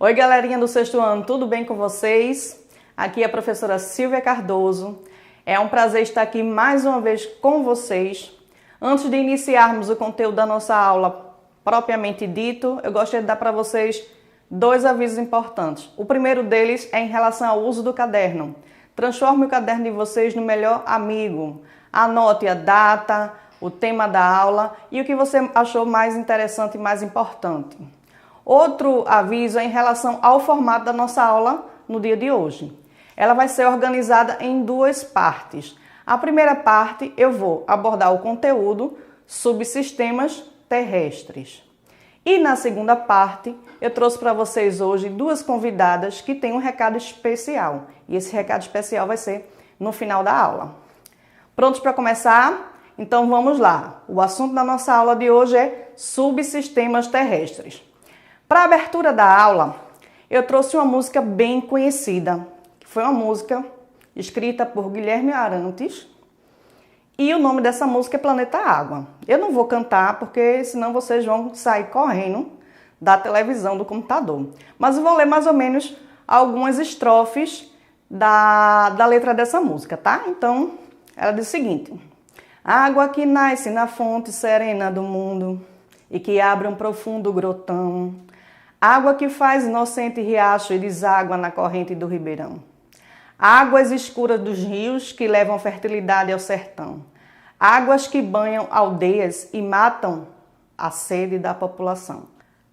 Oi, galerinha do sexto ano, tudo bem com vocês? Aqui é a professora Silvia Cardoso. É um prazer estar aqui mais uma vez com vocês. Antes de iniciarmos o conteúdo da nossa aula propriamente dito, eu gostaria de dar para vocês dois avisos importantes. O primeiro deles é em relação ao uso do caderno. Transforme o caderno de vocês no melhor amigo. Anote a data, o tema da aula e o que você achou mais interessante e mais importante. Outro aviso é em relação ao formato da nossa aula no dia de hoje. Ela vai ser organizada em duas partes. A primeira parte eu vou abordar o conteúdo subsistemas terrestres. E na segunda parte eu trouxe para vocês hoje duas convidadas que têm um recado especial. E esse recado especial vai ser no final da aula. Prontos para começar? Então vamos lá. O assunto da nossa aula de hoje é subsistemas terrestres. Para a abertura da aula, eu trouxe uma música bem conhecida, que foi uma música escrita por Guilherme Arantes, e o nome dessa música é Planeta Água. Eu não vou cantar, porque senão vocês vão sair correndo da televisão, do computador. Mas eu vou ler mais ou menos algumas estrofes da letra dessa música, tá? Então, ela diz o seguinte: água que nasce na fonte serena do mundo e que abre um profundo grotão, água que faz inocente riacho e deságua na corrente do ribeirão. Águas escuras dos rios que levam fertilidade ao sertão. Águas que banham aldeias e matam a sede da população.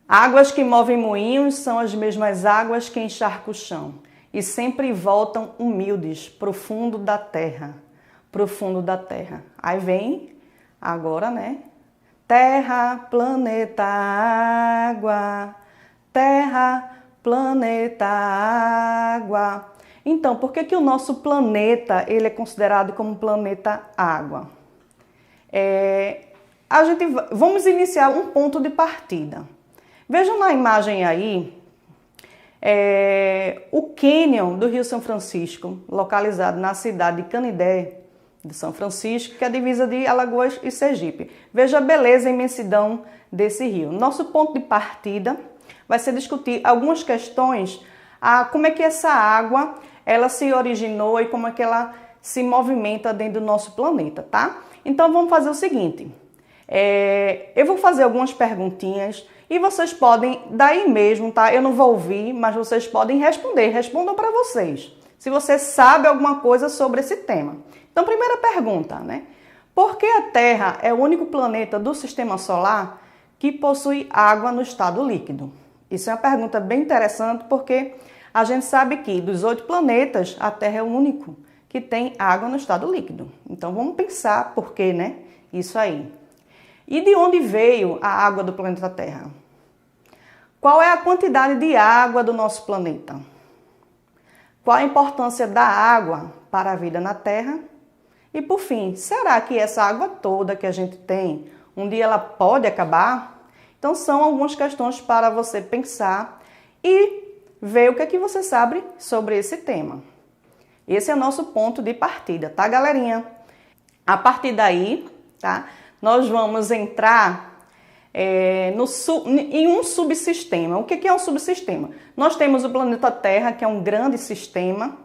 Águas que movem moinhos são as mesmas águas que encharcam o chão e sempre voltam humildes, profundo da terra. Profundo da terra. Aí vem agora, né? Terra, planeta, água. Terra, planeta, água. Então, por que o nosso planeta ele é considerado como planeta água? Vamos iniciar um ponto de partida. Vejam na imagem aí o cânion do Rio São Francisco, localizado na cidade de Canidé de São Francisco, que é a divisa de Alagoas e Sergipe. Veja a beleza e imensidão desse rio. Nosso ponto de partida vai ser discutir algumas questões, como é que essa água ela se originou e como é que ela se movimenta dentro do nosso planeta, tá? Então vamos fazer o seguinte, eu vou fazer algumas perguntinhas e vocês podem, daí mesmo, tá? Eu não vou ouvir, mas vocês podem responder, respondam para vocês, se você sabe alguma coisa sobre esse tema. Então, primeira pergunta, né? Por que a Terra é o único planeta do Sistema Solar que possui água no estado líquido? Isso é uma pergunta bem interessante porque a gente sabe que dos 8 planetas, a Terra é o único que tem água no estado líquido. Então vamos pensar por que, né? Isso aí. E de onde veio a água do planeta Terra? Qual é a quantidade de água do nosso planeta? Qual a importância da água para a vida na Terra? E por fim, será que essa água toda que a gente tem, um dia ela pode acabar? Então são algumas questões para você pensar e ver o que é que você sabe sobre esse tema. Esse é o nosso ponto de partida, tá, galerinha? A partir daí, tá, nós vamos entrar em um subsistema. O que é um subsistema? Nós temos o planeta Terra, que é um grande sistema,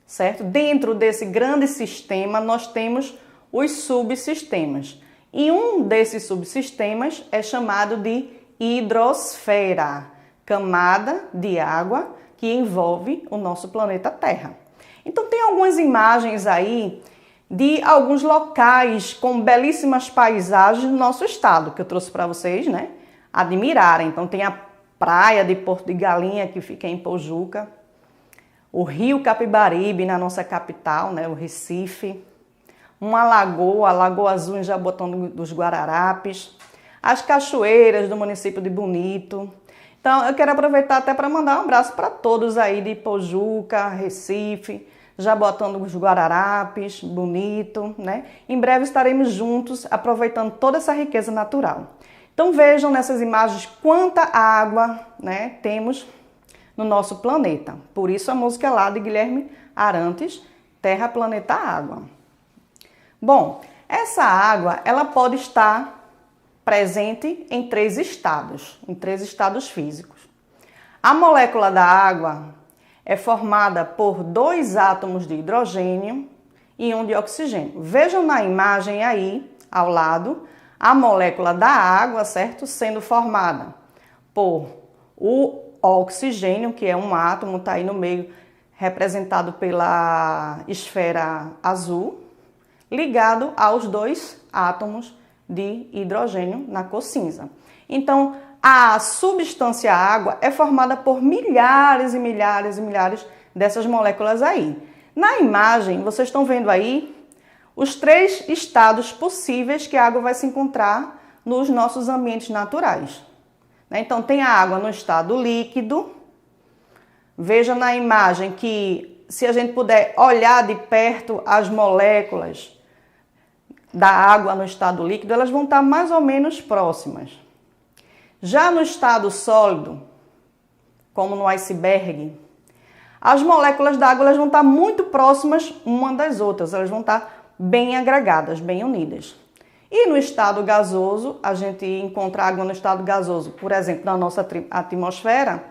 certo? Dentro desse grande sistema, nós temos os subsistemas. E um desses subsistemas é chamado de hidrosfera, camada de água que envolve o nosso planeta Terra. Então tem algumas imagens aí de alguns locais com belíssimas paisagens no nosso estado, que eu trouxe para vocês, né, admirarem. Então tem a praia de Porto de Galinha, que fica em Pojuca, o rio Capibaribe, na nossa capital, né, o Recife, uma lagoa, a Lagoa Azul em Jabotão dos Guararapes, as cachoeiras do município de Bonito. Então eu quero aproveitar até para mandar um abraço para todos aí de Pojuca, Recife, Jabotão dos Guararapes, Bonito, né? Em breve estaremos juntos aproveitando toda essa riqueza natural. Então vejam nessas imagens quanta água, né, temos no nosso planeta. Por isso a música lá de Guilherme Arantes, Terra, Planeta, Água. Bom, essa água ela pode estar presente em três estados físicos. A molécula da água é formada por 2 átomos de hidrogênio e 1 de oxigênio. Vejam na imagem aí, ao lado, a molécula da água, certo? Sendo formada por o oxigênio, que é um átomo, está aí no meio, representado pela esfera azul, ligado aos 2 átomos de hidrogênio na cor cinza. Então, a substância água é formada por milhares e milhares e milhares dessas moléculas aí. Na imagem, vocês estão vendo aí os 3 estados possíveis que a água vai se encontrar nos nossos ambientes naturais. Então, tem a água no estado líquido. Veja na imagem que, se a gente puder olhar de perto as moléculas da água no estado líquido, elas vão estar mais ou menos próximas. Já no estado sólido, como no iceberg, as moléculas da água elas vão estar muito próximas uma das outras, elas vão estar bem agregadas, bem unidas. E no estado gasoso, a gente encontra água no estado gasoso, por exemplo, na nossa atmosfera,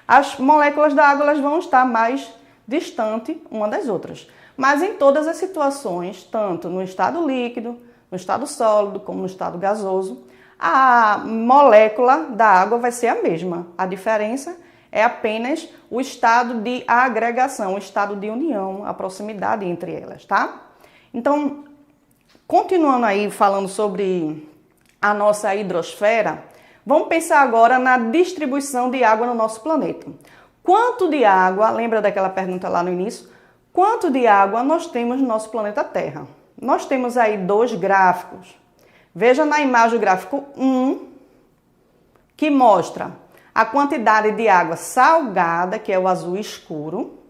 as moléculas da água elas vão estar mais distante uma das outras. Mas em todas as situações, tanto no estado líquido, no estado sólido, como no estado gasoso, a molécula da água vai ser a mesma. A diferença é apenas o estado de agregação, o estado de união, a proximidade entre elas, tá? Então, continuando aí falando sobre a nossa hidrosfera, vamos pensar agora na distribuição de água no nosso planeta. Quanto de água, lembra daquela pergunta lá no início? Quanto de água nós temos no nosso planeta Terra? Nós temos aí 2 gráficos. Veja na imagem o gráfico 1, que mostra a quantidade de água salgada, que é o azul escuro.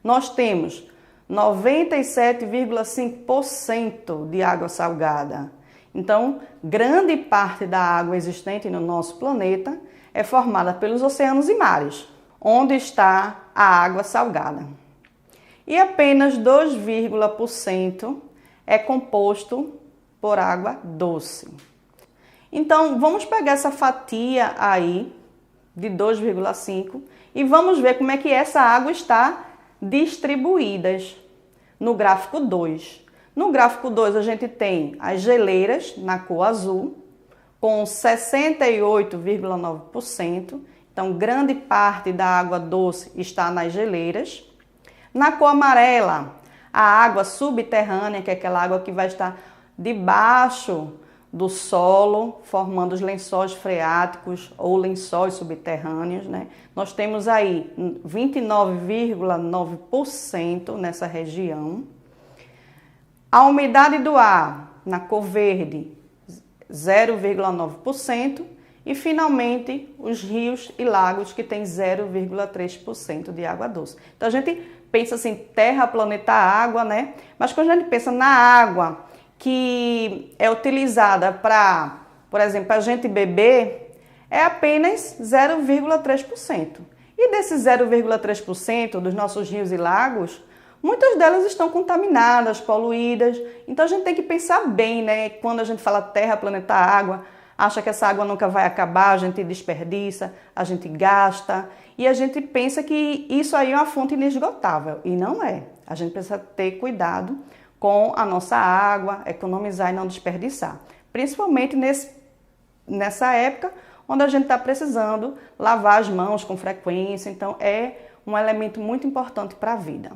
Nós temos 97,5% de água salgada. Então, grande parte da água existente no nosso planeta é formada pelos oceanos e mares, onde está a água salgada. E apenas 2,% é composto por água doce. Então, vamos pegar essa fatia aí de 2,5 e vamos ver como é que essa água está distribuída no gráfico 2. No gráfico 2 a gente tem as geleiras na cor azul com 68,9%. Então, grande parte da água doce está nas geleiras. Na cor amarela, a água subterrânea, que é aquela água que vai estar debaixo do solo, formando os lençóis freáticos ou lençóis subterrâneos, né? Nós temos aí 29,9% nessa região. A umidade do ar, na cor verde, 0,9%. E, finalmente, os rios e lagos, que tem 0,3% de água doce. Então, a gente pensa assim, terra, planeta, água, né? Mas quando a gente pensa na água que é utilizada para, por exemplo, a gente beber, é apenas 0,3%. E desses 0,3% dos nossos rios e lagos, muitas delas estão contaminadas, poluídas. Então a gente tem que pensar bem, né? Quando a gente fala terra, planeta, água, acha que essa água nunca vai acabar, a gente desperdiça, a gente gasta e a gente pensa que isso aí é uma fonte inesgotável. E não é. A gente precisa ter cuidado com a nossa água, economizar e não desperdiçar. Principalmente nessa época onde a gente está precisando lavar as mãos com frequência. Então é um elemento muito importante para a vida.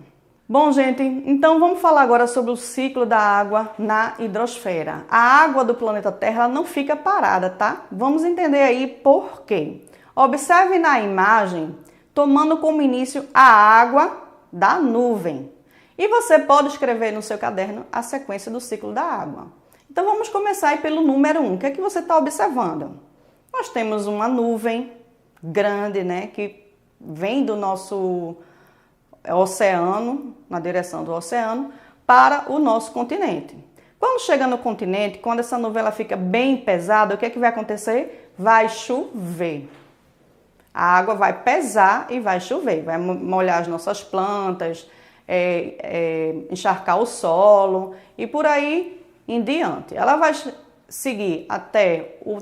Bom, gente, então vamos falar agora sobre o ciclo da água na hidrosfera. A água do planeta Terra ela não fica parada, tá? Vamos entender aí por quê. Observe na imagem, tomando como início a água da nuvem. E você pode escrever no seu caderno a sequência do ciclo da água. Então vamos começar aí pelo número 1. O que é que você está observando? Nós temos uma nuvem grande, né, que vem do nosso oceano, na direção do oceano, para o nosso continente. Quando chega no continente, quando essa nuvem ela fica bem pesada, o que é que vai acontecer? Vai chover. A água vai pesar e vai chover, vai molhar as nossas plantas, encharcar o solo e por aí em diante. Ela vai seguir até o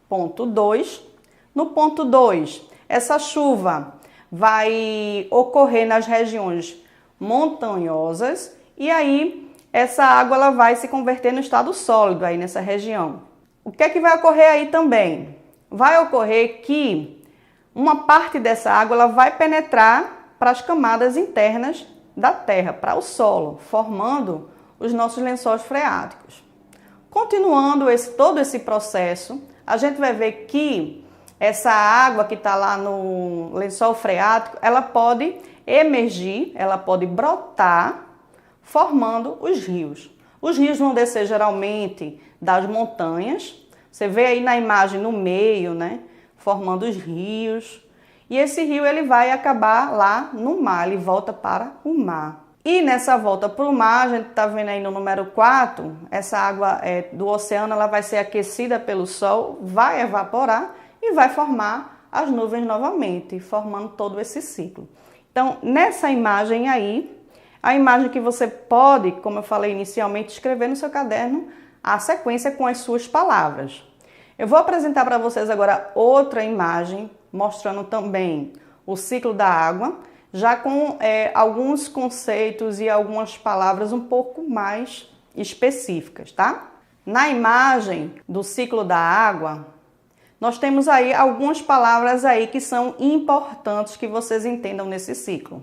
ponto 2. No ponto 2, essa chuva vai ocorrer nas regiões montanhosas e aí essa água ela vai se converter no estado sólido aí nessa região. O que é que vai ocorrer aí também? Vai ocorrer que uma parte dessa água ela vai penetrar para as camadas internas da terra, para o solo, formando os nossos lençóis freáticos. Continuando todo esse processo, a gente vai ver que essa água que está lá no lençol freático, ela pode emergir, ela pode brotar, formando os rios. Os rios vão descer geralmente das montanhas. Você vê aí na imagem no meio, né? Formando os rios. E esse rio ele vai acabar lá no mar, ele volta para o mar. E nessa volta para o mar, a gente está vendo aí no número 4, essa água do oceano ela vai ser aquecida pelo sol, vai evaporar e vai formar as nuvens novamente, formando todo esse ciclo. Então, nessa imagem aí, a imagem que você pode, como eu falei inicialmente, escrever no seu caderno a sequência com as suas palavras. Eu vou apresentar para vocês agora outra imagem, mostrando também o ciclo da água, já com alguns conceitos e algumas palavras um pouco mais específicas, tá? Na imagem do ciclo da água, nós temos aí algumas palavras aí que são importantes que vocês entendam nesse ciclo.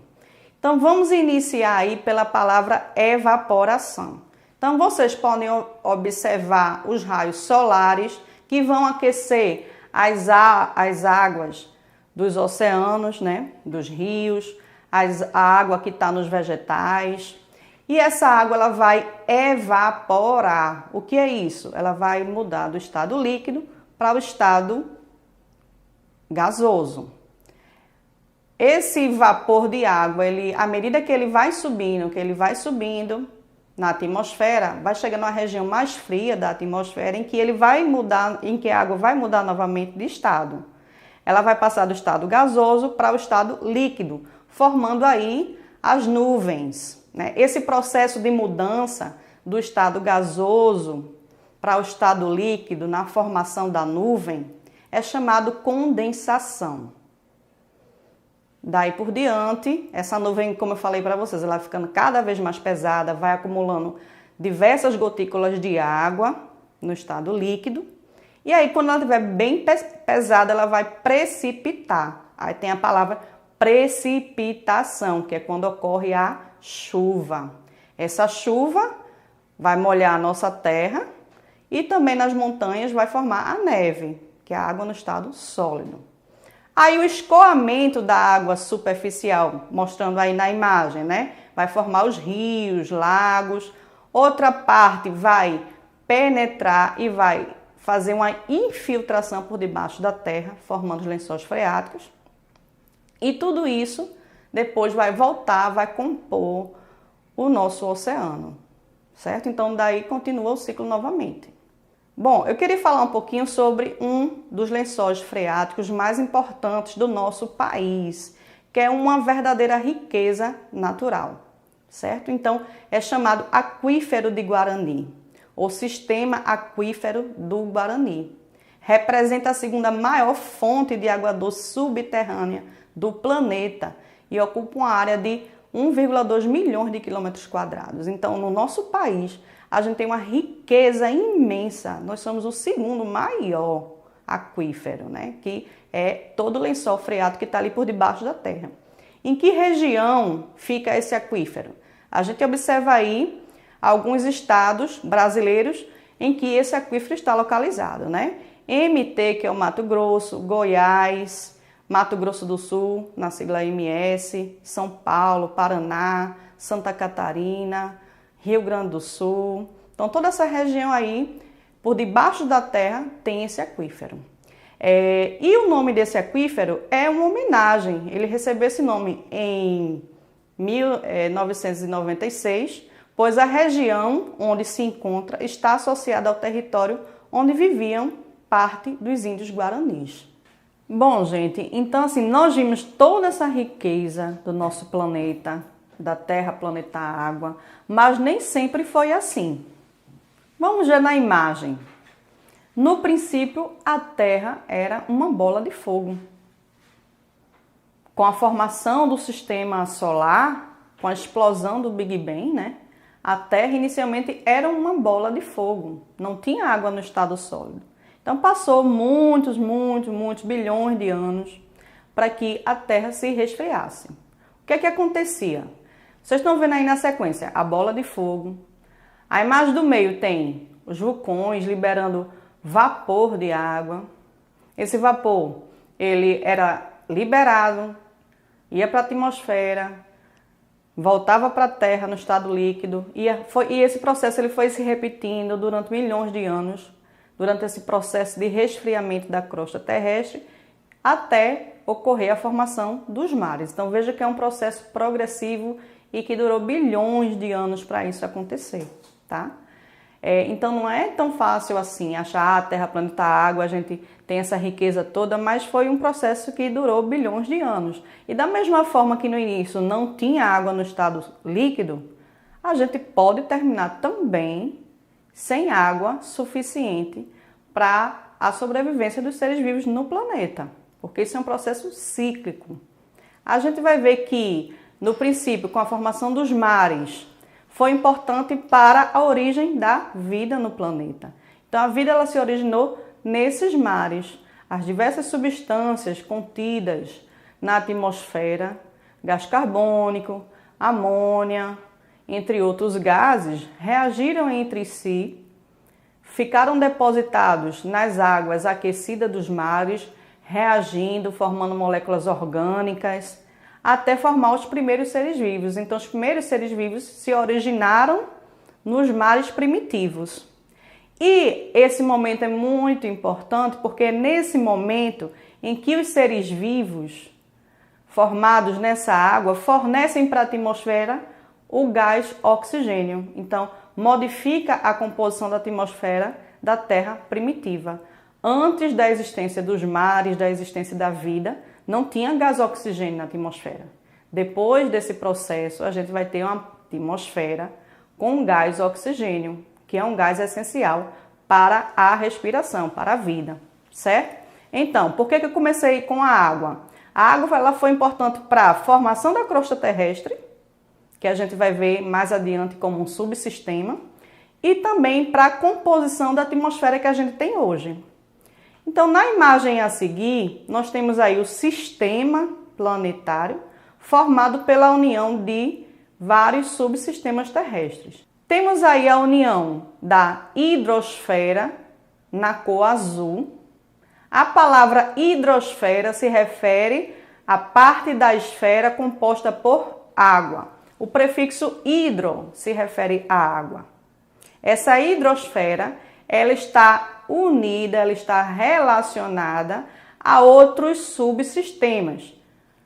Então, vamos iniciar aí pela palavra evaporação. Então, vocês podem observar os raios solares que vão aquecer as águas dos oceanos, né? Dos rios, a água que está nos vegetais. E essa água ela vai evaporar. O que é isso? Ela vai mudar do estado líquido para o estado gasoso. Esse vapor de água, à medida que ele vai subindo na atmosfera, vai chegando na região mais fria da atmosfera, em que a água vai mudar novamente de estado. Ela vai passar do estado gasoso para o estado líquido, formando aí as nuvens, né? Esse processo de mudança do estado gasoso para o estado líquido na formação da nuvem é chamado condensação. Daí por diante, essa nuvem, como eu falei para vocês, ela vai ficando cada vez mais pesada, vai acumulando diversas gotículas de água no estado líquido. E aí, quando ela estiver bem pesada, ela vai precipitar. Aí tem a palavra precipitação, que é quando ocorre a chuva. Essa chuva vai molhar a nossa terra e também nas montanhas vai formar a neve, que é a água no estado sólido. Aí o escoamento da água superficial, mostrando aí na imagem, né? Vai formar os rios, lagos. Outra parte vai penetrar e vai fazer uma infiltração por debaixo da terra, formando os lençóis freáticos. E tudo isso depois vai voltar, vai compor o nosso oceano, certo? Então daí continua o ciclo novamente. Bom, eu queria falar um pouquinho sobre um dos lençóis freáticos mais importantes do nosso país, que é uma verdadeira riqueza natural, certo? Então, é chamado Aquífero de Guarani, ou Sistema Aquífero do Guarani. Representa a segunda maior fonte de água doce subterrânea do planeta e ocupa uma área de 1,2 milhões de quilômetros quadrados. Então, no nosso país, a gente tem uma riqueza imensa. Nós somos o segundo maior aquífero, né? Que é todo o lençol freático que está ali por debaixo da terra. Em que região fica esse aquífero? A gente observa aí alguns estados brasileiros em que esse aquífero está localizado, né? MT, que é o Mato Grosso, Goiás, Mato Grosso do Sul, na sigla MS, São Paulo, Paraná, Santa Catarina, Rio Grande do Sul. Então, toda essa região aí, por debaixo da terra, tem esse aquífero. E o nome desse aquífero é uma homenagem. Ele recebeu esse nome em 1996, pois a região onde se encontra está associada ao território onde viviam parte dos índios guaranis. Bom, gente, então assim, nós vimos toda essa riqueza do nosso planeta, da Terra, planeta Água, mas nem sempre foi assim. Vamos ver na imagem. No princípio, a Terra era uma bola de fogo. com a formação do sistema solar, com a explosão do Big Bang, né? A Terra inicialmente era uma bola de fogo, não tinha água no estado sólido. Então passou muitos bilhões de anos para que a Terra se resfriasse. O que é que acontecia? Vocês estão vendo aí na sequência a bola de fogo. A imagem do meio tem os vulcões liberando vapor de água. Esse vapor, ele era liberado, ia para a atmosfera, voltava para a Terra no estado líquido e esse processo ele foi se repetindo durante milhões de anos, durante esse processo de resfriamento da crosta terrestre, até ocorrer a formação dos mares. Então veja que é um processo progressivo e que durou bilhões de anos para isso acontecer, tá? Então não é tão fácil assim achar a Terra, planeta, água, a gente tem essa riqueza toda, mas foi um processo que durou bilhões de anos. E da mesma forma que no início não tinha água no estado líquido, a gente pode terminar também sem água suficiente para a sobrevivência dos seres vivos no planeta, porque isso é um processo cíclico. A gente vai ver que, no princípio, com a formação dos mares, foi importante para a origem da vida no planeta. Então a vida ela se originou nesses mares. As diversas substâncias contidas na atmosfera, gás carbônico, amônia, entre outros gases, reagiram entre si, ficaram depositados nas águas aquecidas dos mares, reagindo, formando moléculas orgânicas, até formar os primeiros seres vivos. Então, os primeiros seres vivos se originaram nos mares primitivos. E esse momento é muito importante porque é nesse momento em que os seres vivos formados nessa água fornecem para a atmosfera o gás oxigênio. Então, modifica a composição da atmosfera da Terra primitiva. Antes da existência dos mares, da existência da vida, não tinha gás oxigênio na atmosfera. Depois desse processo, a gente vai ter uma atmosfera com gás oxigênio, que é um gás essencial para a respiração, para a vida, certo? Então, por que eu comecei com a água? A água ela foi importante para a formação da crosta terrestre, que a gente vai ver mais adiante como um subsistema, e também para a composição da atmosfera que a gente tem hoje. Então, na imagem a seguir, nós temos aí o sistema planetário formado pela união de vários subsistemas terrestres. Temos aí a união da hidrosfera, na cor azul. A palavra hidrosfera se refere à parte da esfera composta por água. O prefixo hidro se refere à água. Essa hidrosfera, ela está unida, ela está relacionada a outros subsistemas,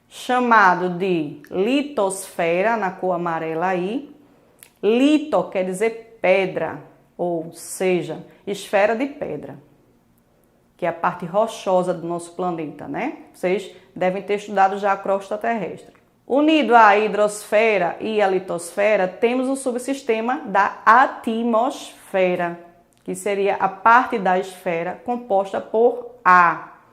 chamado de litosfera, na cor amarela aí. Lito quer dizer pedra, ou seja, esfera de pedra, que é a parte rochosa do nosso planeta, né? Vocês devem ter estudado já a crosta terrestre. Unido à hidrosfera e à litosfera, temos o subsistema da atmosfera, que seria a parte da esfera composta por ar.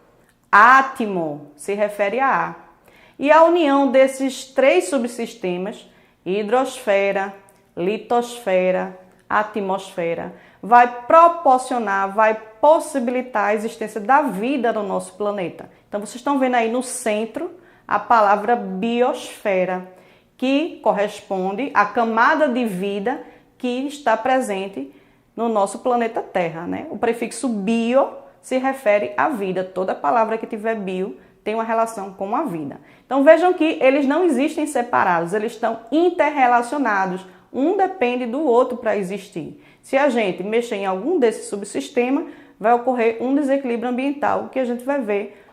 Átimo se refere a ar. E a união desses três subsistemas, hidrosfera, litosfera, atmosfera, vai proporcionar, vai possibilitar a existência da vida no nosso planeta. Então vocês estão vendo aí no centro a palavra biosfera, que corresponde à camada de vida que está presente no nosso planeta Terra, né? O prefixo bio se refere à vida. Toda palavra que tiver bio tem uma relação com a vida. Então vejam que eles não existem separados, eles estão interrelacionados. Um depende do outro para existir. Se a gente mexer em algum desses subsistemas, vai ocorrer um desequilíbrio ambiental, que a gente vai ver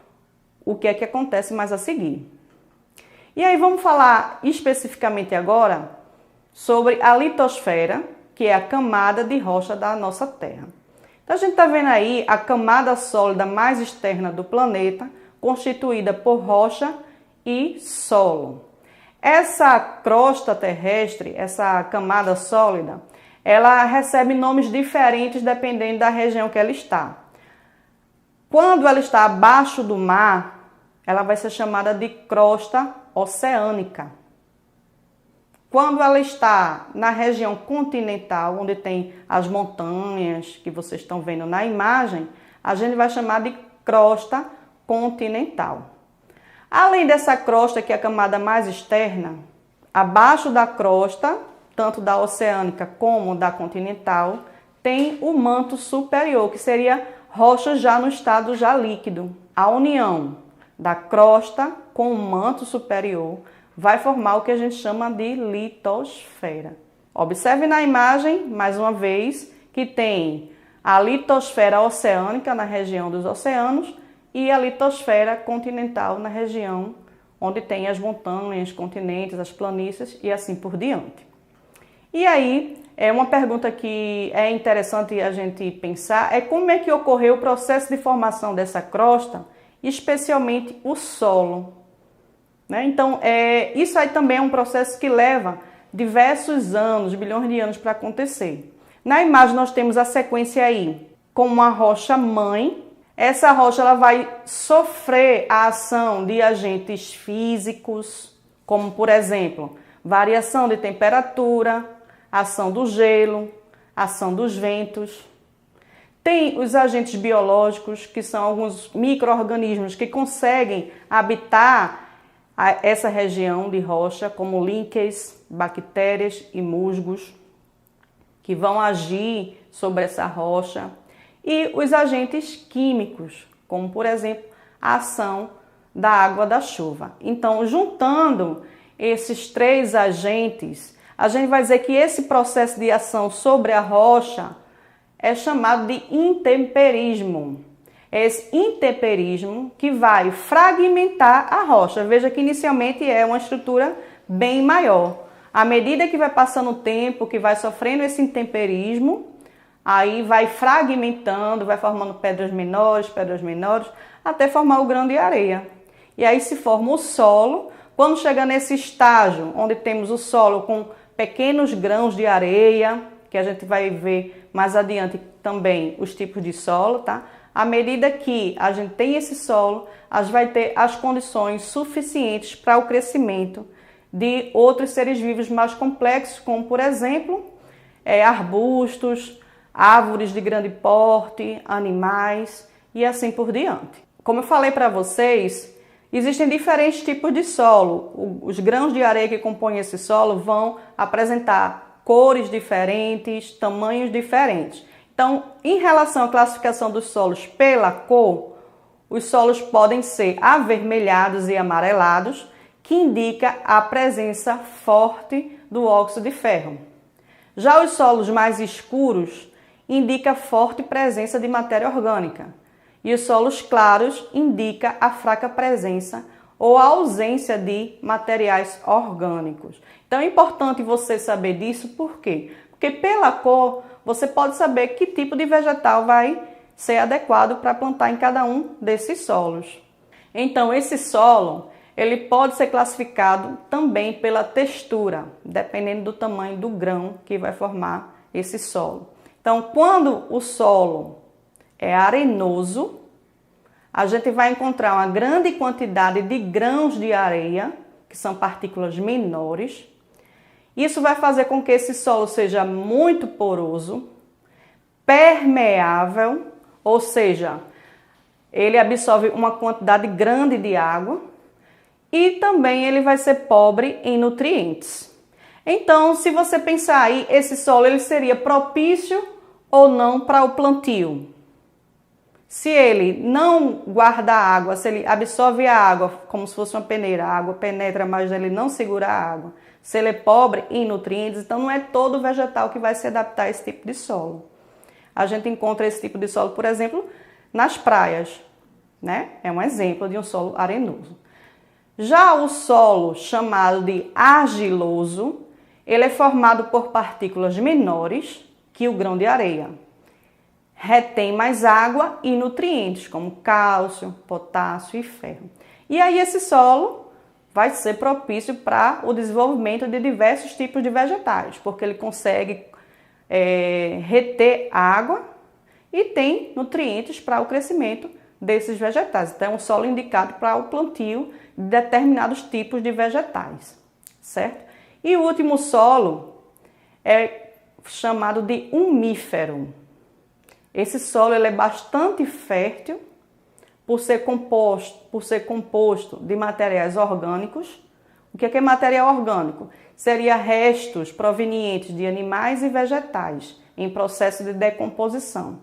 o que é que acontece mais a seguir. E aí vamos falar especificamente agora sobre a litosfera, que é a camada de rocha da nossa Terra. Então a gente está vendo aí a camada sólida mais externa do planeta, constituída por rocha e solo. Essa crosta terrestre, essa camada sólida, ela recebe nomes diferentes dependendo da região que ela está. Quando ela está abaixo do mar, ela vai ser chamada de crosta oceânica. Quando ela está na região continental, onde tem as montanhas que vocês estão vendo na imagem, a gente vai chamar de crosta continental. Além dessa crosta, que é a camada mais externa, abaixo da crosta, tanto da oceânica como da continental, tem o manto superior, que seria rocha já no estado já líquido. A união da crosta com o manto superior vai formar o que a gente chama de litosfera. Observe na imagem, mais uma vez, que tem a litosfera oceânica na região dos oceanos e a litosfera continental na região onde tem as montanhas, continentes, as planícies e assim por diante. E aí, uma pergunta que é interessante a gente pensar é como é que ocorreu o processo de formação dessa crosta, especialmente o solo. Então, isso aí também é um processo que leva diversos anos, bilhões de anos para acontecer. Na imagem nós temos a sequência aí com uma rocha mãe. Essa rocha ela vai sofrer a ação de agentes físicos, como por exemplo, variação de temperatura, ação do gelo, ação dos ventos. Tem os agentes biológicos, que são alguns micro-organismos que conseguem habitar essa região de rocha, como líquens, bactérias e musgos, que vão agir sobre essa rocha. E os agentes químicos, como por exemplo, a ação da água da chuva. Então, juntando esses três agentes, a gente vai dizer que esse processo de ação sobre a rocha é chamado de intemperismo. É esse intemperismo que vai fragmentar a rocha. Veja que inicialmente é uma estrutura bem maior. À medida que vai passando o tempo, que vai sofrendo esse intemperismo, aí vai fragmentando, vai formando pedras menores, até formar o grão de areia. E aí se forma o solo. Quando chega nesse estágio, onde temos o solo com pequenos grãos de areia, que a gente vai ver mais adiante também os tipos de solo, tá? À medida que a gente tem esse solo, a gente vai ter as condições suficientes para o crescimento de outros seres vivos mais complexos, como por exemplo, arbustos, árvores de grande porte, animais e assim por diante. Como eu falei para vocês, existem diferentes tipos de solo. Os grãos de areia que compõem esse solo vão apresentar cores diferentes, tamanhos diferentes. Então, em relação à classificação dos solos pela cor, os solos podem ser avermelhados e amarelados, que indica a presença forte do óxido de ferro. Já os solos mais escuros indica forte presença de matéria orgânica. E os solos claros indica a fraca presença ou a ausência de materiais orgânicos. Então é importante você saber disso, por quê? Porque pela cor você pode saber que tipo de vegetal vai ser adequado para plantar em cada um desses solos. Então esse solo, ele pode ser classificado também pela textura, dependendo do tamanho do grão que vai formar esse solo. Então quando o solo é arenoso, a gente vai encontrar uma grande quantidade de grãos de areia, que são partículas menores. Isso vai fazer com que esse solo seja muito poroso, permeável, ou seja, ele absorve uma quantidade grande de água e também ele vai ser pobre em nutrientes. Então, se você pensar aí, esse solo ele seria propício ou não para o plantio? Se ele não guarda água, se ele absorve a água como se fosse uma peneira, a água penetra, mas ele não segura a água. Se ele é pobre em nutrientes, então não é todo vegetal que vai se adaptar a esse tipo de solo. A gente encontra esse tipo de solo, por exemplo, nas praias, né? É um exemplo de um solo arenoso. Já o solo chamado de argiloso, ele é formado por partículas menores que o grão de areia. Retém mais água e nutrientes, como cálcio, potássio e ferro. E aí esse solo vai ser propício para o desenvolvimento de diversos tipos de vegetais, porque ele consegue reter água e tem nutrientes para o crescimento desses vegetais. Então, é um solo indicado para o plantio de determinados tipos de vegetais, certo? E o último solo é chamado de umífero. Esse solo ele é bastante fértil por ser composto de materiais orgânicos. O que é material orgânico? Seria restos provenientes de animais e vegetais em processo de decomposição.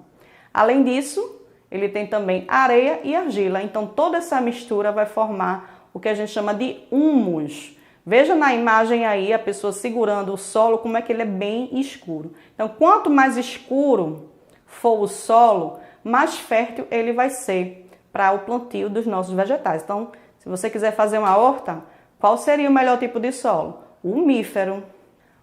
Além disso, ele tem também areia e argila. Então, toda essa mistura vai formar o que a gente chama de humus. Veja na imagem aí a pessoa segurando o solo, como é que ele é bem escuro. Então, quanto mais escuro for o solo, mais fértil ele vai ser para o plantio dos nossos vegetais. Então, se você quiser fazer uma horta, qual seria o melhor tipo de solo? O umífero.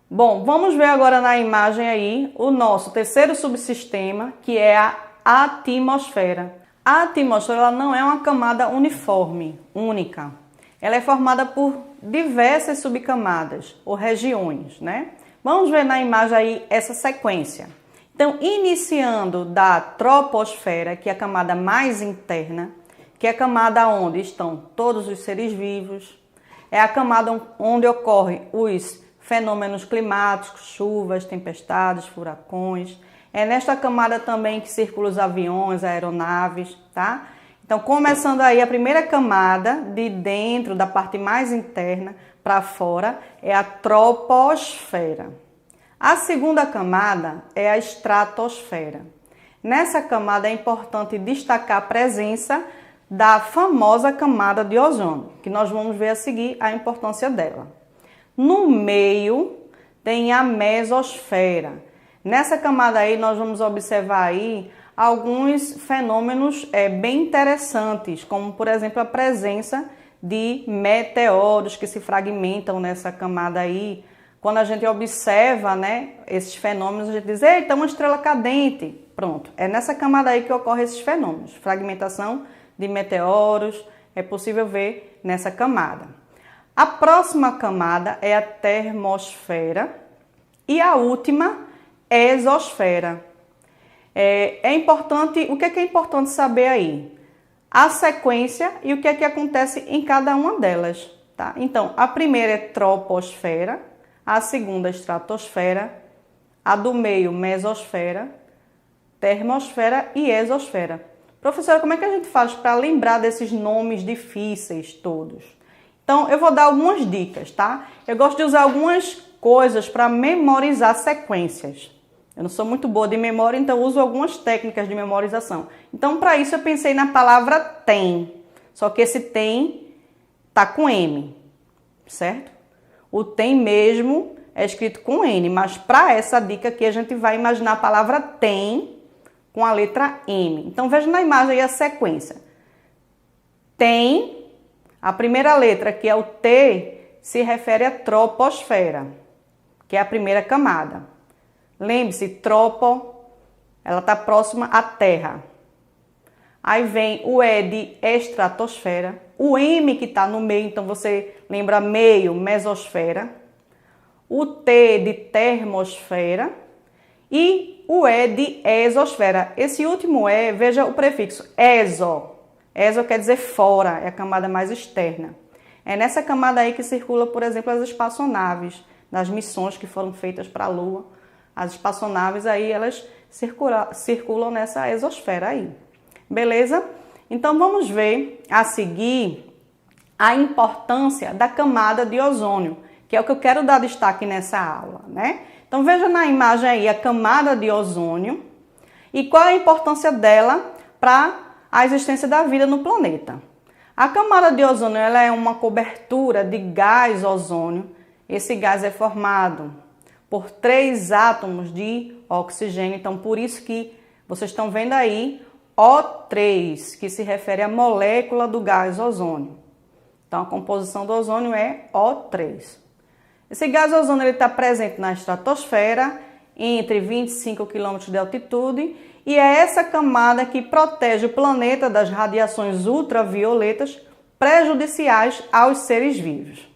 Bom, vamos ver agora na imagem aí o nosso terceiro subsistema, que é a atmosfera. A atmosfera ela não é uma camada uniforme, única. Ela é formada por diversas subcamadas ou regiões, né? Vamos ver na imagem aí essa sequência. Então, iniciando da troposfera, que é a camada mais interna, que é a camada onde estão todos os seres vivos, é a camada onde ocorrem os fenômenos climáticos, chuvas, tempestades, furacões. É nesta camada também que circulam os aviões, aeronaves, tá? Então, começando aí a primeira camada de dentro, da parte mais interna para fora, é a troposfera. A segunda camada é a estratosfera. Nessa camada é importante destacar a presença da famosa camada de ozônio, que nós vamos ver a seguir a importância dela. No meio tem a mesosfera. Nessa camada aí nós vamos observar aí alguns fenômenos bem interessantes, como por exemplo a presença de meteoros que se fragmentam nessa camada aí. Quando a gente observa, né, esses fenômenos, a gente diz, eita, uma estrela cadente. Pronto, é nessa camada aí que ocorrem esses fenômenos. Fragmentação de meteoros, é possível ver nessa camada. A próxima camada é a termosfera e a última, exosfera. É importante, o que é importante saber aí? A sequência e o que é que acontece em cada uma delas, tá? Então, a primeira é troposfera, a segunda estratosfera, a do meio mesosfera, termosfera e exosfera. Professora, como é que a gente faz para lembrar desses nomes difíceis todos? Então, eu vou dar algumas dicas, tá? Eu gosto de usar algumas coisas para memorizar sequências. Eu não sou muito boa de memória, então uso algumas técnicas de memorização. Então, para isso eu pensei na palavra tem. Só que esse tem tá com M, certo? O tem mesmo é escrito com N, mas para essa dica aqui a gente vai imaginar a palavra tem com a letra M. Então veja na imagem aí a sequência. Tem, a primeira letra que é o T, se refere à troposfera, que é a primeira camada. Lembre-se, tropo, ela está próxima à Terra. Aí vem o E de estratosfera, o M que está no meio, então você lembra meio, mesosfera, o T de termosfera e o E de exosfera. Esse último E, veja o prefixo exo. Exo quer dizer fora, é a camada mais externa. É nessa camada aí que circula, por exemplo, as espaçonaves, das missões que foram feitas para a Lua. As espaçonaves aí, elas circulam nessa exosfera aí. Beleza? Então vamos ver a seguir a importância da camada de ozônio, que é o que eu quero dar destaque nessa aula, né? Então veja na imagem aí a camada de ozônio e qual a importância dela para a existência da vida no planeta. A camada de ozônio ela é uma cobertura de gás ozônio. Esse gás é formado por 3 átomos de oxigênio, então por isso que vocês estão vendo aí O3, que se refere à molécula do gás ozônio. Então a composição do ozônio é O3. Esse gás ozônio está presente na estratosfera, entre 25 km de altitude, e é essa camada que protege o planeta das radiações ultravioletas prejudiciais aos seres vivos.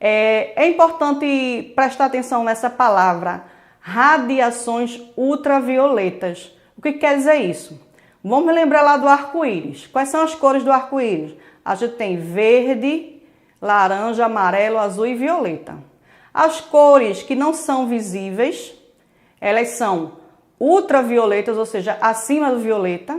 É importante prestar atenção nessa palavra, radiações ultravioletas. O que quer dizer isso? Vamos lembrar lá do arco-íris. Quais são as cores do arco-íris? A gente tem verde, laranja, amarelo, azul e violeta. As cores que não são visíveis, elas são ultravioletas, ou seja, acima do violeta.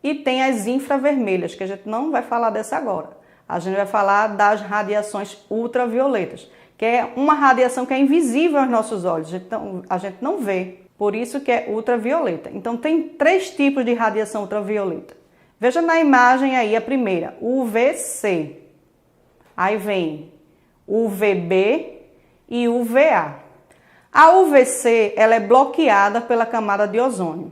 E tem as infravermelhas, que a gente não vai falar dessa agora. A gente vai falar das radiações ultravioletas, que é uma radiação que é invisível aos nossos olhos, então a gente não vê. Por isso que é ultravioleta. Então tem 3 tipos de radiação ultravioleta. Veja na imagem aí a primeira, UVC. Aí vem UVB e UVA. A UVC ela é bloqueada pela camada de ozônio.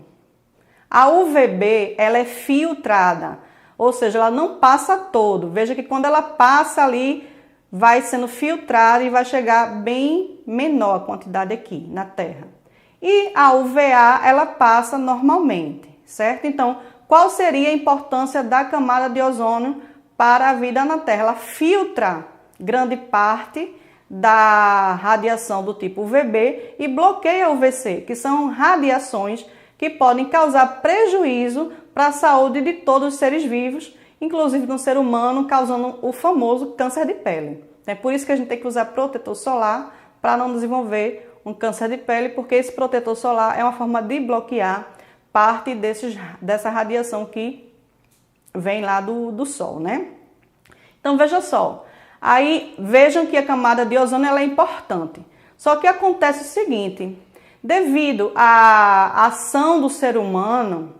A UVB ela é filtrada, ou seja, ela não passa todo. Veja que quando ela passa ali, vai sendo filtrada e vai chegar bem menor a quantidade aqui na Terra. E a UVA ela passa normalmente, certo? Então, qual seria a importância da camada de ozônio para a vida na Terra? Ela filtra grande parte da radiação do tipo UVB e bloqueia a UVC, que são radiações que podem causar prejuízo para a saúde de todos os seres vivos, inclusive no ser humano, causando o famoso câncer de pele. É por isso que a gente tem que usar protetor solar para não desenvolver um câncer de pele, porque esse protetor solar é uma forma de bloquear parte dessa radiação que vem lá do sol, né? Então veja só, aí vejam que a camada de ozônio ela é importante. Só que acontece o seguinte, devido à ação do ser humano,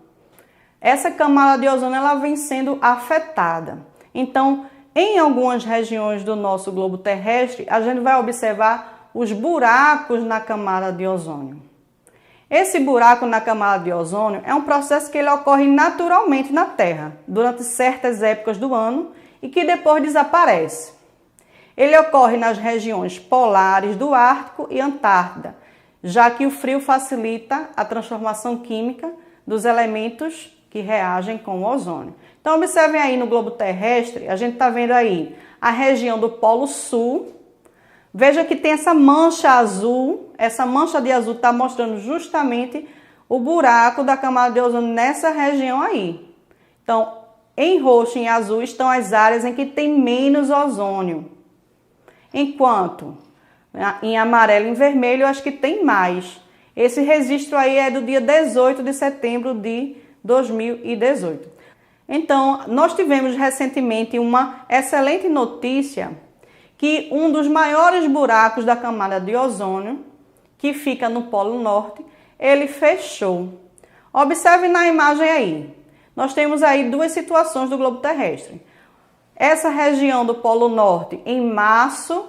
essa camada de ozônio ela vem sendo afetada. Então, em algumas regiões do nosso globo terrestre, a gente vai observar os buracos na camada de ozônio. Esse buraco na camada de ozônio é um processo que ele ocorre naturalmente na Terra, durante certas épocas do ano e que depois desaparece. Ele ocorre nas regiões polares do Ártico e Antártida, já que o frio facilita a transformação química dos elementos que reagem com o ozônio. Então, observem aí no globo terrestre, a gente está vendo aí a região do Polo Sul. Veja que tem essa mancha azul, essa mancha de azul está mostrando justamente o buraco da camada de ozônio nessa região aí. Então, em roxo e em azul estão as áreas em que tem menos ozônio, enquanto em amarelo e em vermelho eu acho que tem mais. Esse registro aí é do dia 18 de setembro de 2018. Então, nós tivemos recentemente uma excelente notícia que um dos maiores buracos da camada de ozônio, que fica no Polo Norte, ele fechou. Observe na imagem aí. Nós temos aí 2 situações do globo terrestre. Essa região do Polo Norte, em março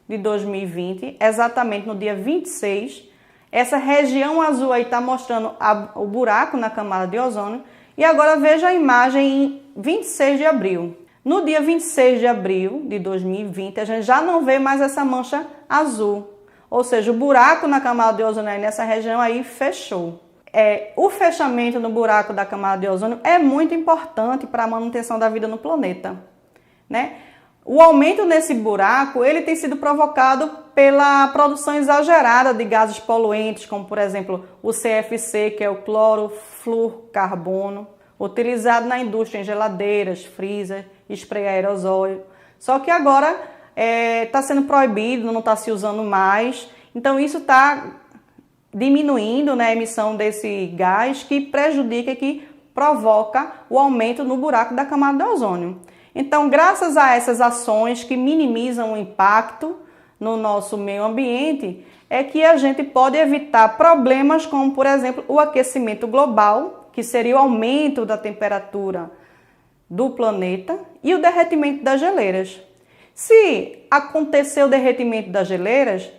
de 2020, exatamente no dia 26, essa região azul aí está mostrando o buraco na camada de ozônio. E agora veja a imagem em 26 de abril. No dia 26 de abril de 2020, a gente já não vê mais essa mancha azul. Ou seja, o buraco na camada de ozônio aí nessa região aí fechou. O fechamento no buraco da camada de ozônio é muito importante para a manutenção da vida no planeta, né? O aumento nesse buraco, ele tem sido provocado pela produção exagerada de gases poluentes, como por exemplo o CFC, que é o clorofluorcarbono, utilizado na indústria em geladeiras, freezer, spray aerosol. Só que agora está sendo proibido, não está se usando mais. Então isso está diminuindo, né, a emissão desse gás que prejudica, que provoca o aumento no buraco da camada de ozônio. Então, graças a essas ações que minimizam o impacto no nosso meio ambiente, é que a gente pode evitar problemas como, por exemplo, o aquecimento global, que seria o aumento da temperatura do planeta, e o derretimento das geleiras. Se acontecer o derretimento das geleiras,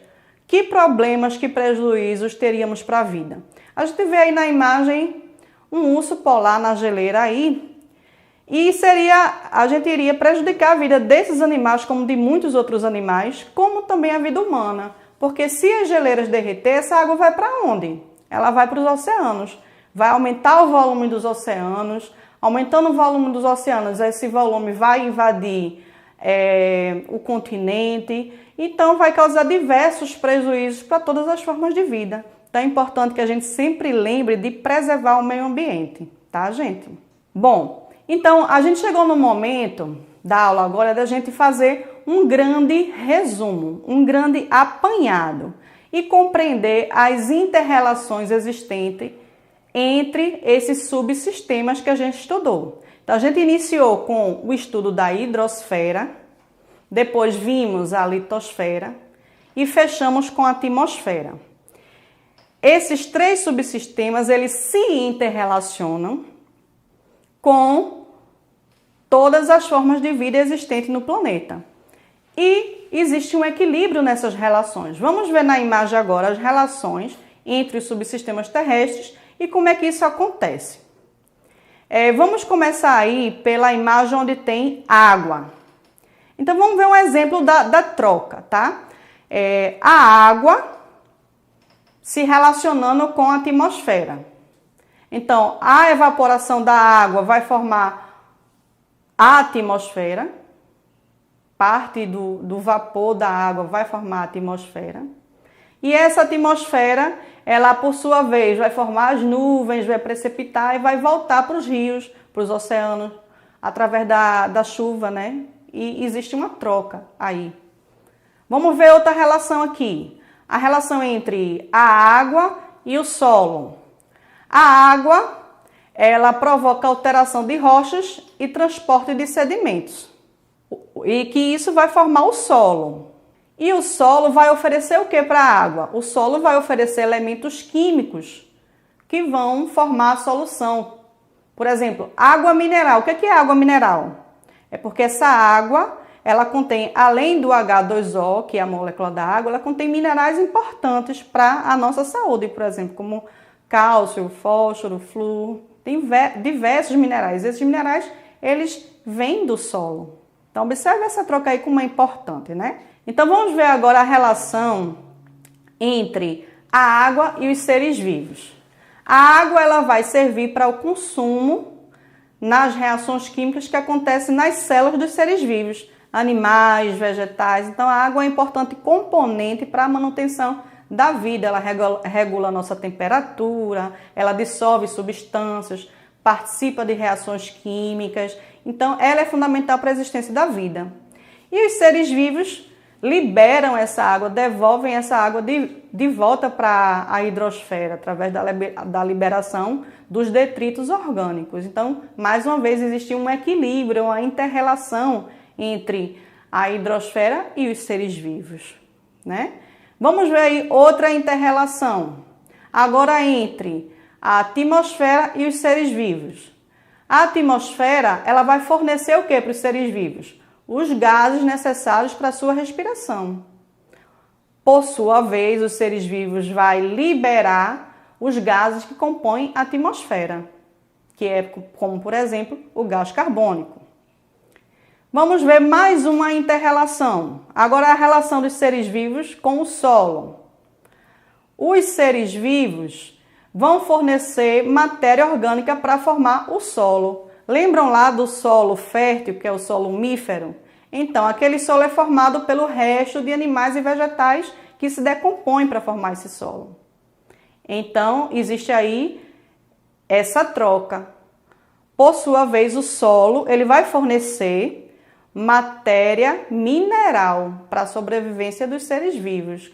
que problemas, que prejuízos teríamos para a vida? A gente vê aí na imagem um urso polar na geleira aí, e a gente iria prejudicar a vida desses animais, como de muitos outros animais, como também a vida humana. Porque se as geleiras derreter, essa água vai para onde? Ela vai para os oceanos. Vai aumentar o volume dos oceanos. Aumentando o volume dos oceanos, esse volume vai invadir o continente. Então, vai causar diversos prejuízos para todas as formas de vida. Então, é importante que a gente sempre lembre de preservar o meio ambiente. tá, gente? Bom, então a gente chegou no momento da aula agora da gente fazer um grande resumo, um grande apanhado e compreender as inter-relações existentes entre esses subsistemas que a gente estudou. Então, a gente iniciou com o estudo da hidrosfera, depois vimos a litosfera e fechamos com a atmosfera. Esses 3 subsistemas, eles se interrelacionam com todas as formas de vida existentes no planeta. E existe um equilíbrio nessas relações. Vamos ver na imagem agora as relações entre os subsistemas terrestres e como é que isso acontece. Vamos começar aí pela imagem onde tem água. Então vamos ver um exemplo da troca, tá? A água se relacionando com a atmosfera. Então, a evaporação da água vai formar a atmosfera, parte do vapor da água vai formar a atmosfera. E essa atmosfera, ela por sua vez vai formar as nuvens, vai precipitar e vai voltar para os rios, para os oceanos, através da chuva, né? E existe uma troca aí. Vamos ver outra relação aqui. A relação entre a água e o solo. A água, ela provoca alteração de rochas e transporte de sedimentos. E que isso vai formar o solo. E o solo vai oferecer o que para a água? O solo vai oferecer elementos químicos que vão formar a solução. Por exemplo, água mineral. O que é água mineral? É porque essa água, ela contém, além do H2O, que é a molécula da água, ela contém minerais importantes para a nossa saúde, por exemplo, como cálcio, fósforo, flúor, tem diversos minerais. Esses minerais, eles vêm do solo. Então, observe essa troca aí como é importante, né? Então, vamos ver agora a relação entre a água e os seres vivos. A água, ela vai servir para o consumo nas reações químicas que acontecem nas células dos seres vivos, animais, vegetais. Então, a água é um importante componente para a manutenção da vida. Ela regula a nossa temperatura, ela dissolve substâncias, participa de reações químicas. Então, ela é fundamental para a existência da vida. E os seres vivos liberam essa água, devolvem essa água de volta para a hidrosfera, através da liberação dos detritos orgânicos. Então, mais uma vez, existe um equilíbrio, uma inter-relação entre a hidrosfera e os seres vivos, né? Vamos ver aí outra inter-relação, agora entre a atmosfera e os seres vivos. A atmosfera, ela vai fornecer o que para os seres vivos? Os gases necessários para a sua respiração. Por sua vez, os seres vivos vão liberar os gases que compõem a atmosfera, que é como, por exemplo, o gás carbônico. Vamos ver mais uma inter-relação. Agora a relação dos seres vivos com o solo. Os seres vivos vão fornecer matéria orgânica para formar o solo. Lembram lá do solo fértil, que é o solo umífero? Então, aquele solo é formado pelo resto de animais e vegetais que se decompõem para formar esse solo. Então, existe aí essa troca. Por sua vez, o solo ele vai fornecer matéria mineral para a sobrevivência dos seres vivos.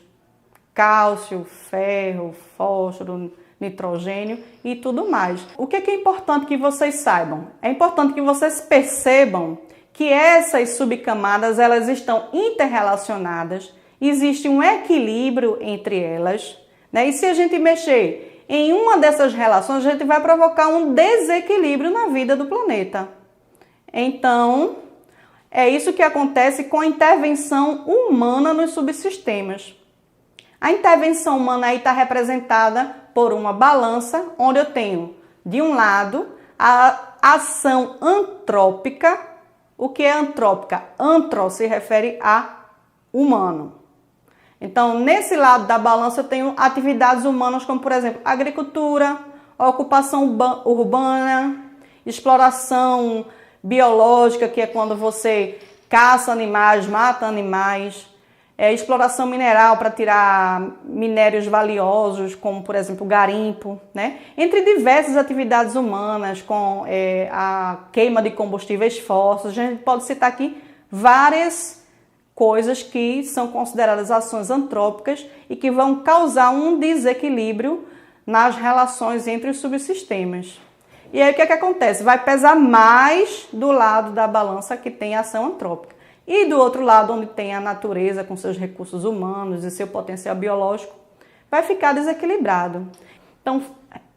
Cálcio, ferro, fósforo, nitrogênio e tudo mais. O que é importante que vocês saibam? É importante que vocês percebam que essas subcamadas elas estão interrelacionadas, existe um equilíbrio entre elas, né? E se a gente mexer em uma dessas relações, a gente vai provocar um desequilíbrio na vida do planeta. Então, é isso que acontece com a intervenção humana nos subsistemas. A intervenção humana aí está representada por uma balança, onde eu tenho, de um lado, a ação antrópica. O que é antrópica? Antro se refere a humano. Então, nesse lado da balança, eu tenho atividades humanas, como, por exemplo, agricultura, ocupação urbana, exploração biológica, que é quando você caça animais, mata animais, exploração mineral para tirar minérios valiosos, como por exemplo garimpo, né? Entre diversas atividades humanas, com a queima de combustíveis fósseis, a gente pode citar aqui várias coisas que são consideradas ações antrópicas e que vão causar um desequilíbrio nas relações entre os subsistemas. E aí o que acontece? Vai pesar mais do lado da balança que tem a ação antrópica. E do outro lado, onde tem a natureza com seus recursos humanos e seu potencial biológico, vai ficar desequilibrado. Então,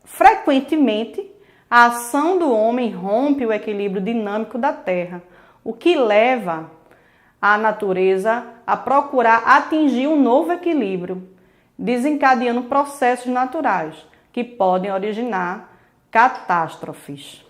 frequentemente, a ação do homem rompe o equilíbrio dinâmico da Terra, o que leva a natureza a procurar atingir um novo equilíbrio, desencadeando processos naturais que podem originar catástrofes.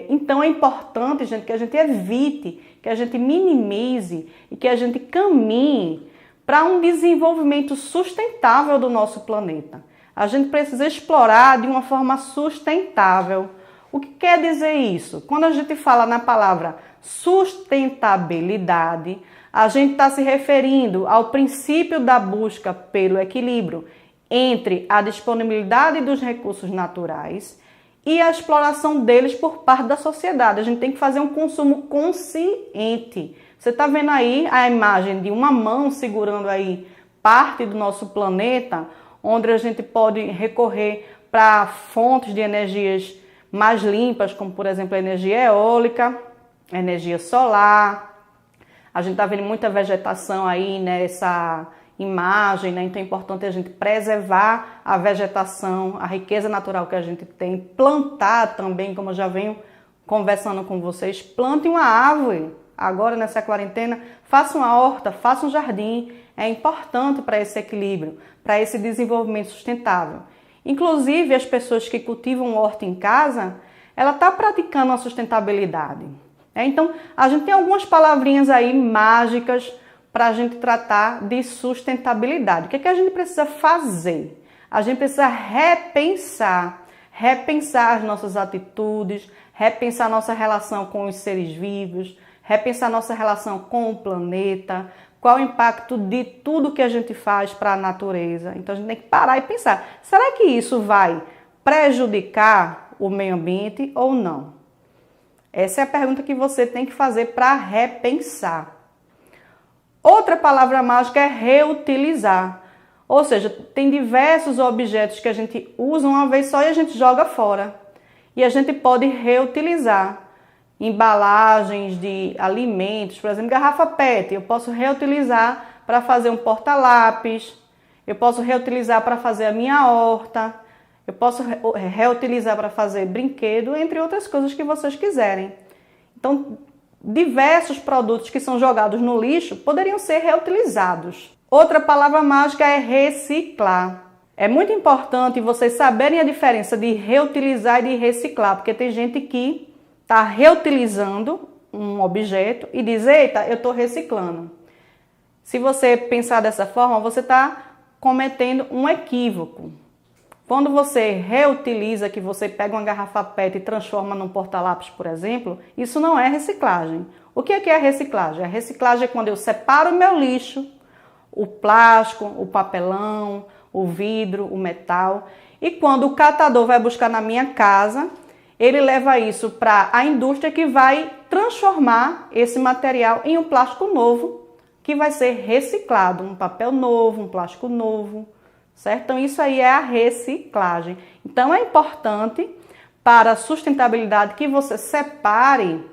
Então é importante, gente, que a gente evite, que a gente minimize e que a gente caminhe para um desenvolvimento sustentável do nosso planeta. A gente precisa explorar de uma forma sustentável. O que quer dizer isso? Quando a gente fala na palavra sustentabilidade, a gente está se referindo ao princípio da busca pelo equilíbrio entre a disponibilidade dos recursos naturais e a exploração deles por parte da sociedade. A gente tem que fazer um consumo consciente. Você está vendo aí a imagem de uma mão segurando aí parte do nosso planeta, onde a gente pode recorrer para fontes de energias mais limpas, como por exemplo a energia eólica, a energia solar. A gente está vendo muita vegetação aí nessa imagem, né? Então é importante a gente preservar a vegetação, a riqueza natural que a gente tem, plantar também, como eu já venho conversando com vocês, plante uma árvore agora nessa quarentena, faça uma horta, faça um jardim, é importante para esse equilíbrio, para esse desenvolvimento sustentável. Inclusive as pessoas que cultivam horta em casa, ela está praticando a sustentabilidade. Então a gente tem algumas palavrinhas aí mágicas para a gente tratar de sustentabilidade. O que a gente precisa fazer? A gente precisa repensar as nossas atitudes, repensar nossa relação com os seres vivos, repensar nossa relação com o planeta, qual o impacto de tudo que a gente faz para a natureza. Então a gente tem que parar e pensar, será que isso vai prejudicar o meio ambiente ou não? Essa é a pergunta que você tem que fazer para repensar. Outra palavra mágica é reutilizar. Ou seja, tem diversos objetos que a gente usa uma vez só e a gente joga fora. E a gente pode reutilizar. Embalagens de alimentos, por exemplo, garrafa PET, eu posso reutilizar para fazer um porta-lápis, eu posso reutilizar para fazer a minha horta, eu posso reutilizar para fazer brinquedo, entre outras coisas que vocês quiserem. Então, diversos produtos que são jogados no lixo poderiam ser reutilizados. Outra palavra mágica é reciclar. É muito importante vocês saberem a diferença de reutilizar e de reciclar, porque tem gente que está reutilizando um objeto e diz, eita, eu estou reciclando. Se você pensar dessa forma, você está cometendo um equívoco. Quando você reutiliza, que você pega uma garrafa PET e transforma num porta-lápis, por exemplo, isso não é reciclagem. O que é a reciclagem? A reciclagem é quando eu separo o meu lixo, o plástico, o papelão, o vidro, o metal, e quando o catador vai buscar na minha casa, ele leva isso para a indústria que vai transformar esse material em um plástico novo, que vai ser reciclado, um papel novo, um plástico novo, certo? Então isso aí é a reciclagem. Então é importante para a sustentabilidade que você separe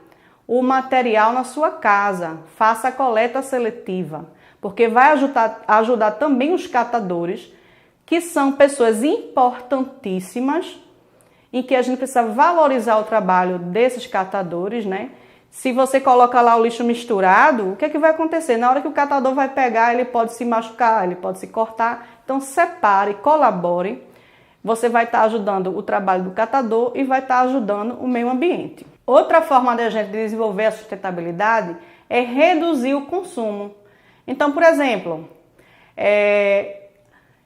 o material na sua casa, faça a coleta seletiva, porque vai ajudar também os catadores, que são pessoas importantíssimas, em que a gente precisa valorizar o trabalho desses catadores, né? Se você coloca lá o lixo misturado, o que é que vai acontecer? Na hora que o catador vai pegar, ele pode se machucar, ele pode se cortar. Então separe, colabore. Você vai estar ajudando o trabalho do catador e vai estar ajudando o meio ambiente. Outra forma de a gente desenvolver a sustentabilidade é reduzir o consumo. Então, por exemplo,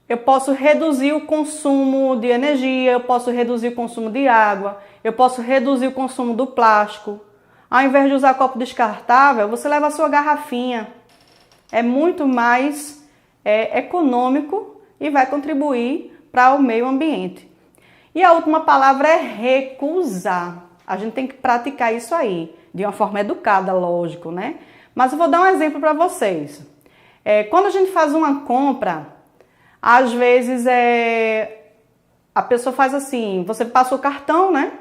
eu posso reduzir o consumo de energia, eu posso reduzir o consumo de água, eu posso reduzir o consumo do plástico. Ao invés de usar copo descartável, você leva a sua garrafinha. é muito mais econômico e vai contribuir para o meio ambiente. E a última palavra é recusar. A gente tem que praticar isso aí, de uma forma educada, lógico, né? Mas eu vou dar um exemplo para vocês. Quando a gente faz uma compra, às vezes a pessoa faz assim, você passa o cartão, né?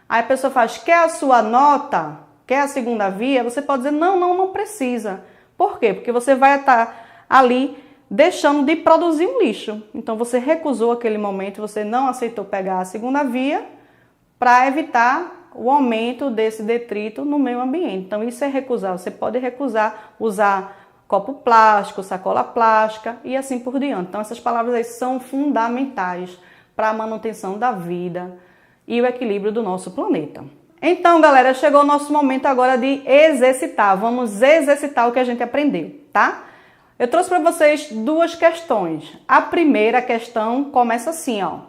Aí a pessoa faz, quer a sua nota? Quer a segunda via? Você pode dizer, não precisa. Por quê? Porque você vai estar ali deixando de produzir um lixo. Então você recusou aquele momento, você não aceitou pegar a segunda via para evitar o aumento desse detrito no meio ambiente. Então isso é recusar. Você pode recusar usar copo plástico, sacola plástica e assim por diante. Então essas palavras aí são fundamentais para a manutenção da vida e o equilíbrio do nosso planeta. Então, galera, chegou o nosso momento agora de exercitar. Vamos exercitar o que a gente aprendeu, tá? Eu trouxe para vocês duas questões. A primeira questão começa assim, ó.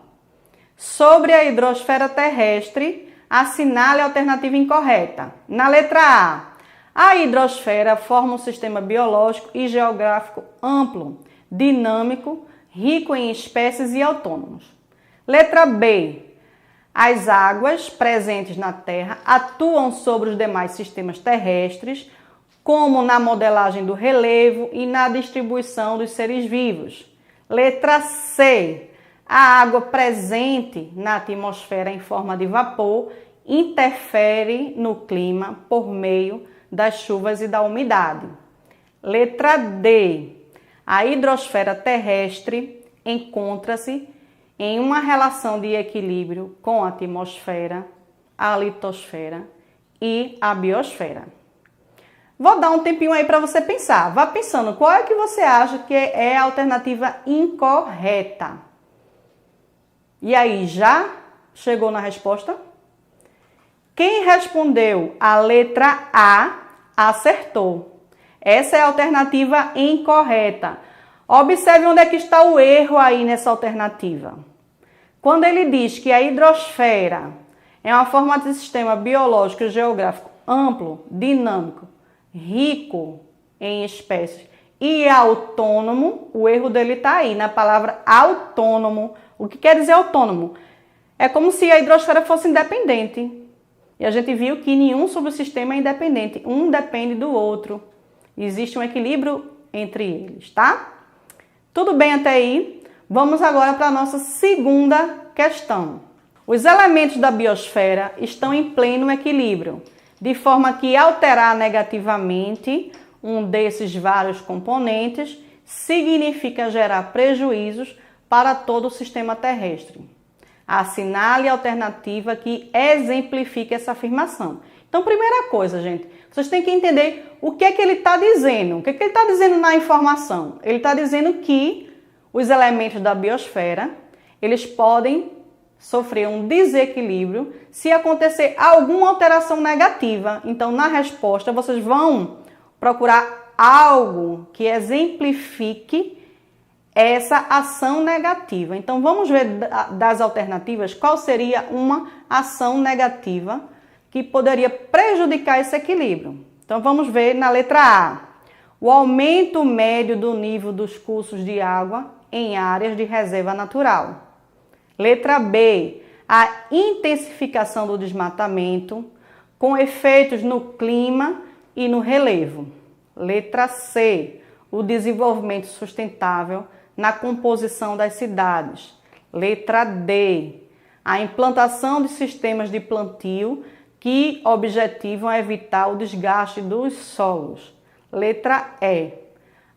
Sobre a hidrosfera terrestre, assinale a alternativa incorreta. Na letra A hidrosfera forma um sistema biológico e geográfico amplo, dinâmico, rico em espécies e autônomos. Letra B. As águas presentes na Terra atuam sobre os demais sistemas terrestres, como na modelagem do relevo e na distribuição dos seres vivos. Letra C. A água presente na atmosfera em forma de vapor interfere no clima por meio das chuvas e da umidade. Letra D. A hidrosfera terrestre encontra-se em uma relação de equilíbrio com a atmosfera, a litosfera e a biosfera. Vou dar um tempinho aí para você pensar. Vá pensando, qual é que você acha que é a alternativa incorreta? E aí, já chegou na resposta? Quem respondeu a letra A, acertou. Essa é a alternativa incorreta. Observe onde é que está o erro aí nessa alternativa. Quando ele diz que a hidrosfera é uma forma de sistema biológico e geográfico amplo, dinâmico, rico em espécies e autônomo, o erro dele está aí, na palavra autônomo. O que quer dizer autônomo? É como se a hidrosfera fosse independente. E a gente viu que nenhum subsistema é independente. Um depende do outro. Existe um equilíbrio entre eles, tá? Tudo bem até aí? Vamos agora para a nossa segunda questão. Os elementos da biosfera estão em pleno equilíbrio, de forma que alterar negativamente um desses vários componentes significa gerar prejuízos para todo o sistema terrestre. Assinale a alternativa que exemplifica essa afirmação. Então, primeira coisa, gente, vocês têm que entender o que é que ele está dizendo. O que é que ele está dizendo na informação? Ele está dizendo que os elementos da biosfera, eles podem sofrer um desequilíbrio se acontecer alguma alteração negativa. Então, na resposta, vocês vão procurar algo que exemplifique essa ação negativa. Então, vamos ver das alternativas qual seria uma ação negativa que poderia prejudicar esse equilíbrio. Então, vamos ver na letra A. O aumento médio do nível dos cursos de água em áreas de reserva natural. Letra B. A intensificação do desmatamento com efeitos no clima e no relevo. Letra C. O desenvolvimento sustentável na composição das cidades. Letra D. A implantação de sistemas de plantio que objetivam evitar o desgaste dos solos. Letra E.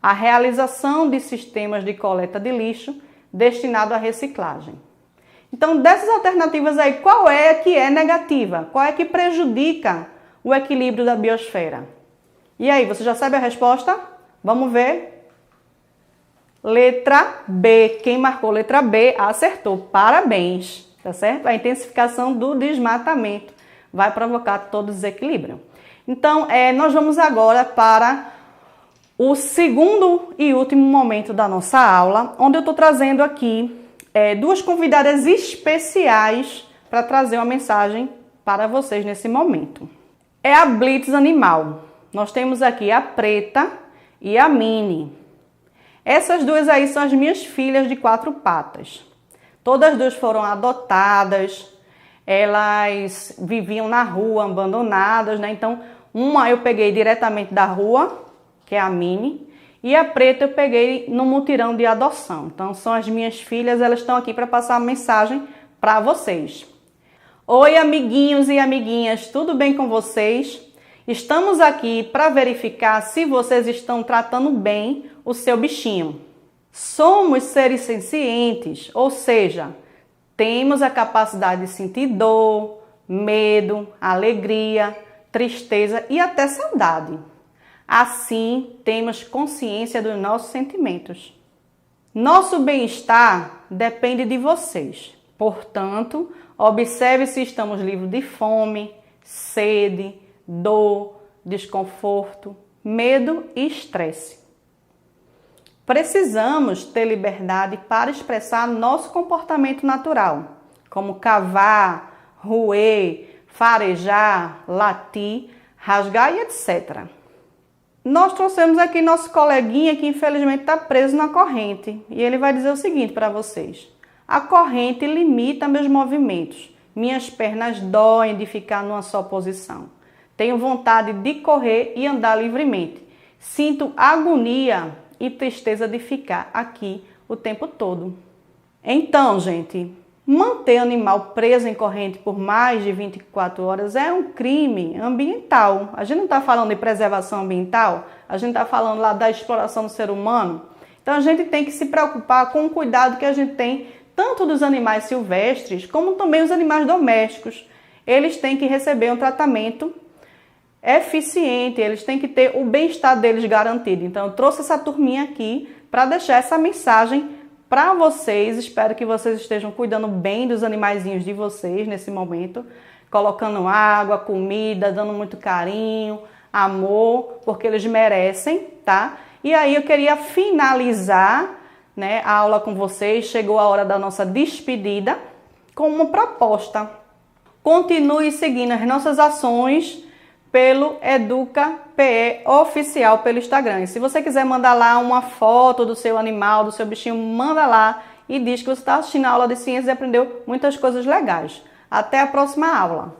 A realização de sistemas de coleta de lixo destinado à reciclagem. Então, dessas alternativas aí, qual é que é negativa? Qual é que prejudica o equilíbrio da biosfera? E aí, você já sabe a resposta? Vamos ver. Letra B. Quem marcou letra B acertou. Parabéns, tá certo? A intensificação do desmatamento vai provocar todo desequilíbrio. Então, nós vamos agora para o segundo e último momento da nossa aula, onde eu estou trazendo aqui duas convidadas especiais para trazer uma mensagem para vocês nesse momento. É a Blitz Animal. Nós temos aqui a Preta e a Minnie. Essas duas aí são as minhas filhas de 4 patas. Todas duas foram adotadas, elas viviam na rua, abandonadas, né? Então, uma eu peguei diretamente da rua, que é a Minnie, e a preta eu peguei no mutirão de adoção. Então, são as minhas filhas, elas estão aqui para passar a mensagem para vocês. Oi, amiguinhos e amiguinhas, tudo bem com vocês? Estamos aqui para verificar se vocês estão tratando bem o seu bichinho. Somos seres sencientes, ou seja, temos a capacidade de sentir dor, medo, alegria, tristeza e até saudade. Assim, temos consciência dos nossos sentimentos. Nosso bem-estar depende de vocês. Portanto, observe se estamos livres de fome, sede, dor, desconforto, medo e estresse. Precisamos ter liberdade para expressar nosso comportamento natural, como cavar, roer, farejar, latir, rasgar e etc. Nós trouxemos aqui nosso coleguinha que infelizmente está preso na corrente e ele vai dizer o seguinte para vocês. A corrente limita meus movimentos, minhas pernas doem de ficar numa só posição. Tenho vontade de correr e andar livremente. Sinto agonia e tristeza de ficar aqui o tempo todo. Então, gente, manter animal preso em corrente por mais de 24 horas é um crime ambiental. A gente não está falando de preservação ambiental, a gente está falando lá da exploração do ser humano. Então, a gente tem que se preocupar com o cuidado que a gente tem tanto dos animais silvestres, como também os animais domésticos. Eles têm que receber um tratamento eficiente, eles têm que ter o bem-estar deles garantido. Então, eu trouxe essa turminha aqui para deixar essa mensagem para vocês. Espero que vocês estejam cuidando bem dos animaizinhos de vocês nesse momento, colocando água, comida, dando muito carinho, amor, porque eles merecem, tá? E aí eu queria finalizar, né, a aula com vocês. Chegou a hora da nossa despedida com uma proposta. Continue seguindo as nossas ações pelo Educa PE Oficial pelo Instagram. E se você quiser mandar lá uma foto do seu animal, do seu bichinho, manda lá e diz que você está assistindo a aula de ciências e aprendeu muitas coisas legais. Até a próxima aula!